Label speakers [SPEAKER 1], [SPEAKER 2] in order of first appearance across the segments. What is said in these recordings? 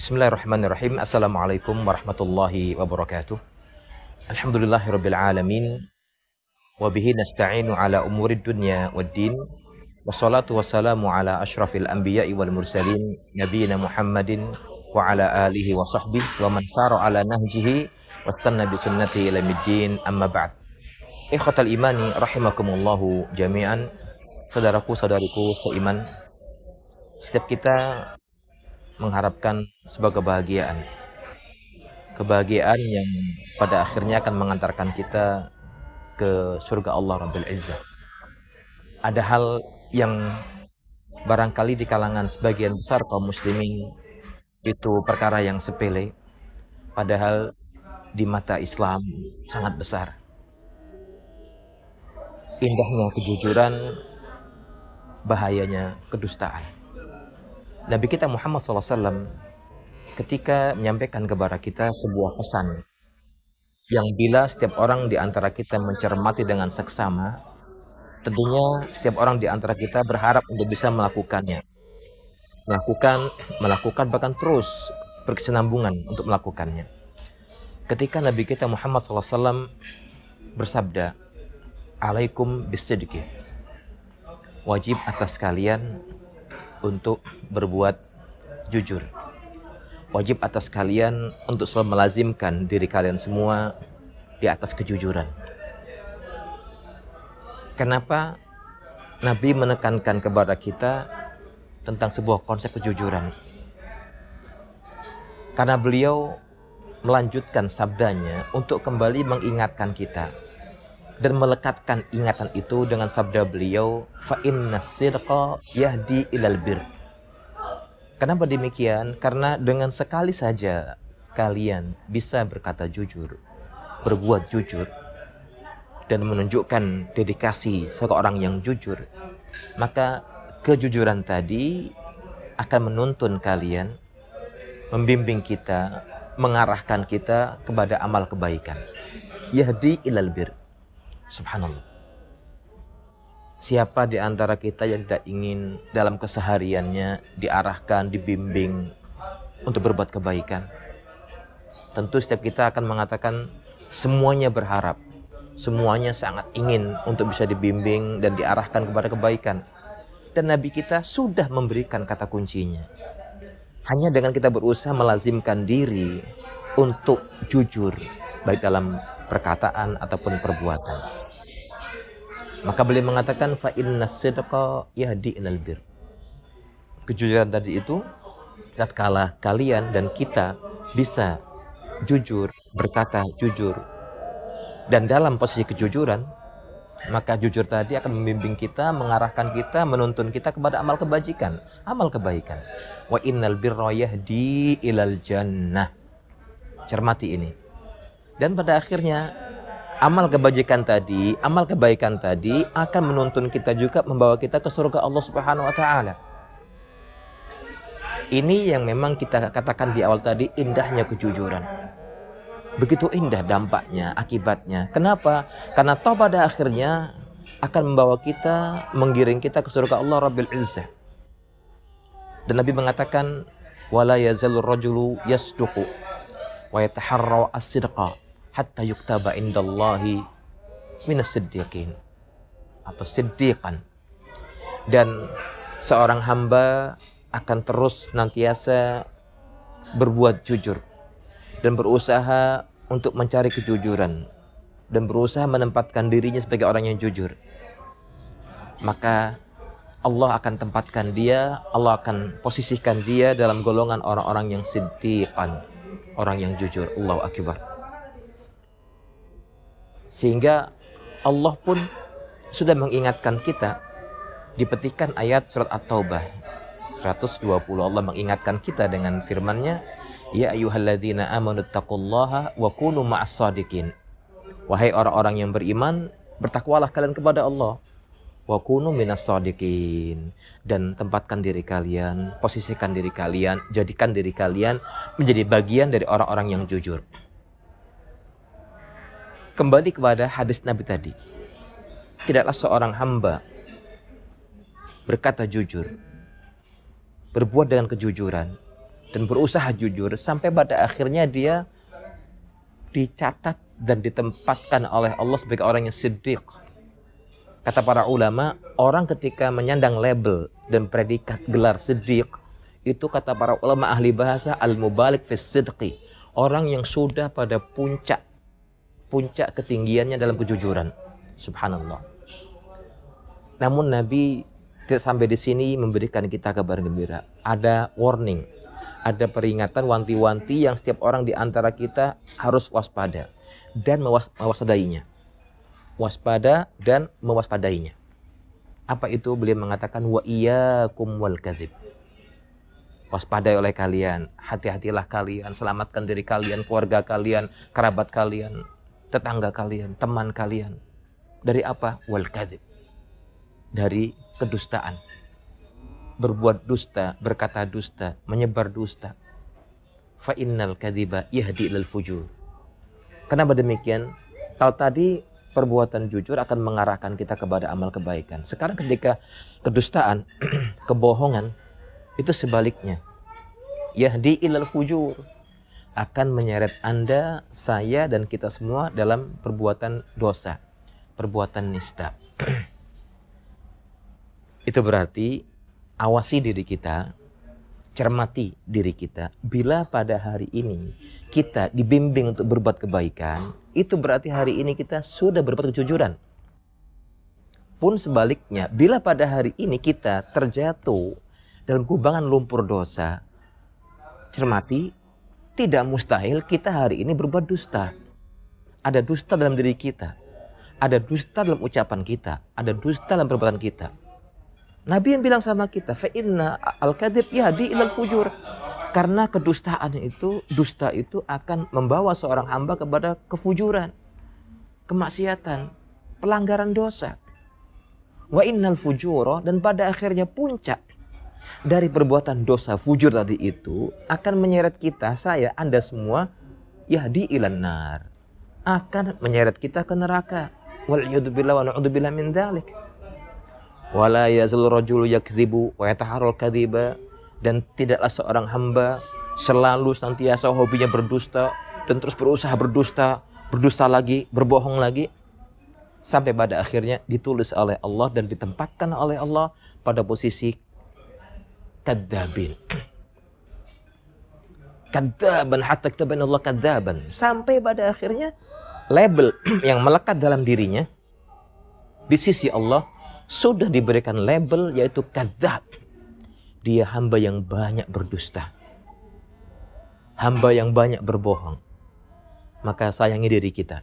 [SPEAKER 1] Bismillahirrahmanirrahim. Assalamualaikum warahmatullahi wabarakatuh. Alhamdulillahirabbil alamin wa bihi nasta'inu ala umurid dunya waddin. Wassalatu wassalamu ala asyrafil anbiya'i wal mursalin nabiyina Muhammadin wa ala alihi wa sahbihi wa man sara ala nahjihi wattanna bi sunnatihi ila middin. Amma ba'd. Ikhwatal imani rahimakumullahu jami'an. Saudaraku-saudariku seiman, setiap kita mengharapkan sebuah kebahagiaan yang pada akhirnya akan mengantarkan kita ke surga Allah Rabbil Izzah. Ada hal yang barangkali di kalangan sebagian besar kaum muslimin itu perkara yang sepele, padahal di mata Islam sangat besar. Indahnya kejujuran, bahayanya kedustaan. Nabi kita Muhammad SAW ketika menyampaikan kepada kita sebuah pesan yang bila setiap orang di antara kita mencermati dengan seksama, tentunya setiap orang di antara kita berharap untuk bisa melakukannya. Melakukan bahkan terus berkesinambungan untuk melakukannya. Ketika Nabi kita Muhammad SAW bersabda, "Alaikum bisidqi." Wajib atas kalian untuk berbuat jujur. Wajib atas kalian untuk selalu melazimkan diri kalian semua di atas kejujuran. Kenapa Nabi menekankan kepada kita tentang sebuah konsep kejujuran? Karena beliau melanjutkan sabdanya untuk kembali mengingatkan kita dan melekatkan ingatan itu dengan sabda beliau, fa innas sidqa yahdi ilal bir. Kenapa demikian? Karena dengan sekali saja kalian bisa berkata jujur, berbuat jujur, dan menunjukkan dedikasi seorang yang jujur, maka kejujuran tadi akan menuntun kalian, membimbing kita, mengarahkan kita kepada amal kebaikan. Yahdi ilal bir. Subhanallah. Siapa di antara kita yang tidak ingin dalam kesehariannya diarahkan, dibimbing untuk berbuat kebaikan? Tentu setiap kita akan mengatakan semuanya berharap, semuanya sangat ingin untuk bisa dibimbing dan diarahkan kepada kebaikan. Dan Nabi kita sudah memberikan kata kuncinya. Hanya dengan kita berusaha melazimkan diri untuk jujur, baik dalam perkataan ataupun perbuatan. Maka beliau mengatakan fa innas sidqa yahdi ilal bir. Kejujuran tadi itu tatkala kalian dan kita bisa jujur, berkata jujur, dan dalam posisi kejujuran, maka jujur tadi akan membimbing kita, mengarahkan kita, menuntun kita kepada amal kebajikan, amal kebaikan. Wa innal birra yahdi ilal jannah. Cermati ini. Dan pada akhirnya amal kebajikan tadi, amal kebaikan tadi akan menuntun kita juga, membawa kita ke surga Allah Subhanahu wa taala. Ini yang memang kita katakan di awal tadi, indahnya kejujuran. Begitu indah dampaknya, akibatnya. Kenapa? Karena toh pada akhirnya akan membawa kita, menggiring kita ke surga Allah Rabbil Izzah. Dan Nabi mengatakan, wala yazalur rajulu yasduqu wa yataharra as-sidqa hatta yuktaba indallahi minas siddiqin atau siddiqan. Dan seorang hamba akan terus nantiasa berbuat jujur dan berusaha untuk mencari kejujuran dan berusaha menempatkan dirinya sebagai orang yang jujur. Maka Allah akan tempatkan dia, Allah akan posisikan dia dalam golongan orang-orang yang siddiqan, orang yang jujur. Allahu akbar. Sehingga Allah pun sudah mengingatkan kita di petikan ayat surat At-Taubah 120. Allah mengingatkan kita dengan firman-Nya, ya ayyuhalladzina amanu taqullaha wa kunu ma'as shadiqin. Wahai orang-orang yang beriman, bertakwalah kalian kepada Allah. Wa kunu minas shadiqin. Dan tempatkan diri kalian, posisikan diri kalian, jadikan diri kalian menjadi bagian dari orang-orang yang jujur. Kembali kepada hadis Nabi tadi. Tidaklah seorang hamba berkata jujur, berbuat dengan kejujuran, dan berusaha jujur sampai pada akhirnya dia dicatat dan ditempatkan oleh Allah sebagai orang yang siddiq. Kata para ulama, orang ketika menyandang label dan predikat gelar siddiq, itu kata para ulama ahli bahasa al-mubalik fis sidqi, orang yang sudah pada puncak ketinggiannya dalam kejujuran. Subhanallah. Namun Nabi tidak sampai di sini memberikan kita kabar gembira. Ada warning, ada peringatan, wanti-wanti yang setiap orang di antara kita harus waspada dan mewaspadainya. Waspada dan mewaspadainya. Apa itu? Beliau mengatakan wa iyyakum wal kadzib. Waspadai oleh kalian, hati-hatilah kalian, selamatkan diri kalian, keluarga kalian, kerabat kalian, tetangga kalian, teman kalian. Dari apa? Wal kadzib. Dari kedustaan. Berbuat dusta, berkata dusta, menyebar dusta. Fa innal kadziba yahdi ilal fujur. Kenapa demikian? Kalau tadi perbuatan jujur akan mengarahkan kita kepada amal kebaikan. Sekarang ketika kedustaan, kebohongan, itu sebaliknya. Yahdi ilal fujur. Akan menyeret Anda, saya, dan kita semua dalam perbuatan dosa. Perbuatan nista. Itu berarti awasi diri kita, cermati diri kita. Bila pada hari ini kita dibimbing untuk berbuat kebaikan, itu berarti hari ini kita sudah berbuat kejujuran. Pun sebaliknya, bila pada hari ini kita terjatuh dalam kubangan lumpur dosa, cermati, tidak mustahil kita hari ini berbuat dusta. Ada dusta dalam diri kita, ada dusta dalam ucapan kita, ada dusta dalam perbuatan kita. Nabi yang bilang sama kita, fa inna al-kadzib yahdi ilal fujur. Karena kedustaan itu, dusta itu akan membawa seorang hamba kepada kefujuran, kemaksiatan, pelanggaran dosa. Wa innal fujura, dan pada akhirnya puncak dari perbuatan dosa fujur tadi itu akan menyeret kita, saya, Anda semua, yahdi ilan nar. Akan menyeret kita ke neraka. Wal'iyadzubillah wa na'udzubillah min dzalik. Wala yazal rajulu yakdzibu wa yataharral kadziba, dan tidaklah seorang hamba selalu senantiasa hobinya berdusta dan terus berusaha berdusta lagi, berbohong lagi, sampai pada akhirnya ditulis oleh Allah dan ditempatkan oleh Allah pada posisi kadzabin. Kadzaban hatta kataban Allah kadzaban, sampai pada akhirnya label yang melekat dalam dirinya di sisi Allah sudah diberikan label yaitu kadzab. Dia hamba yang banyak berdusta, hamba yang banyak berbohong. Maka sayangi diri kita,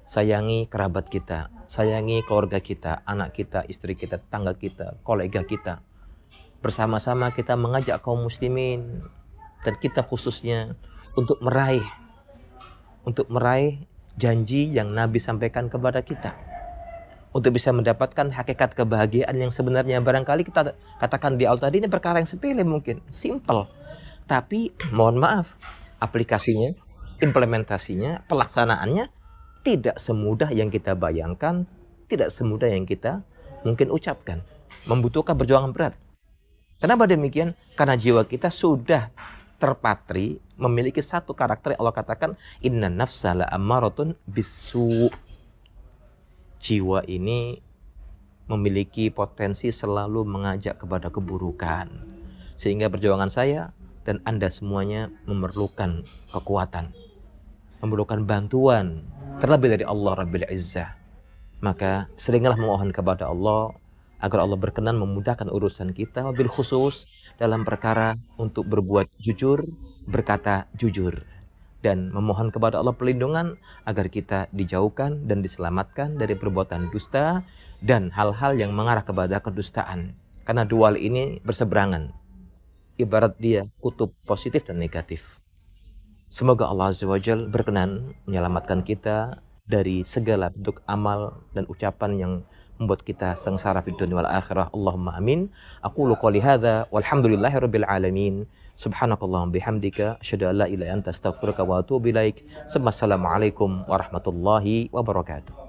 [SPEAKER 1] sayangi kerabat kita, sayangi keluarga kita, anak kita, istri kita, tetangga kita, kolega kita. Bersama-sama kita mengajak kaum muslimin dan kita khususnya untuk meraih janji yang Nabi sampaikan kepada kita. Untuk bisa mendapatkan hakikat kebahagiaan yang sebenarnya, barangkali kita katakan di awal tadi ini perkara yang sepele mungkin, simple. Tapi mohon maaf, aplikasinya, implementasinya, pelaksanaannya tidak semudah yang kita bayangkan, tidak semudah yang kita mungkin ucapkan. Membutuhkan perjuangan berat. Kenapa demikian? Karena jiwa kita sudah terpatri memiliki satu karakter yang Allah katakan inna nafsa la ammaratun bisu. Jiwa ini memiliki potensi selalu mengajak kepada keburukan. Sehingga perjuangan saya dan Anda semuanya memerlukan kekuatan, memerlukan bantuan terlebih dari Allah Rabbil Izzah. Maka seringlah memohon kepada Allah agar Allah berkenan memudahkan urusan kita, wabil khusus dalam perkara untuk berbuat jujur, berkata jujur, dan memohon kepada Allah perlindungan agar kita dijauhkan dan diselamatkan dari perbuatan dusta dan hal-hal yang mengarah kepada kedustaan. Karena dua hal ini berseberangan, ibarat dia kutub positif dan negatif. Semoga Allah Azza wa Jalla berkenan menyelamatkan kita dari segala bentuk amal dan ucapan yang membuat kita sengsara di dunia wal akhirah. Allahumma amin. Aqulu qouli hadza walhamdulillahirabbil alamin. Subhanakallahumma bihamdika asyhadu an la ilaha illa anta astaghfiruka wa atubu ilaik. Assalamualaikum warahmatullahi wabarakatuh.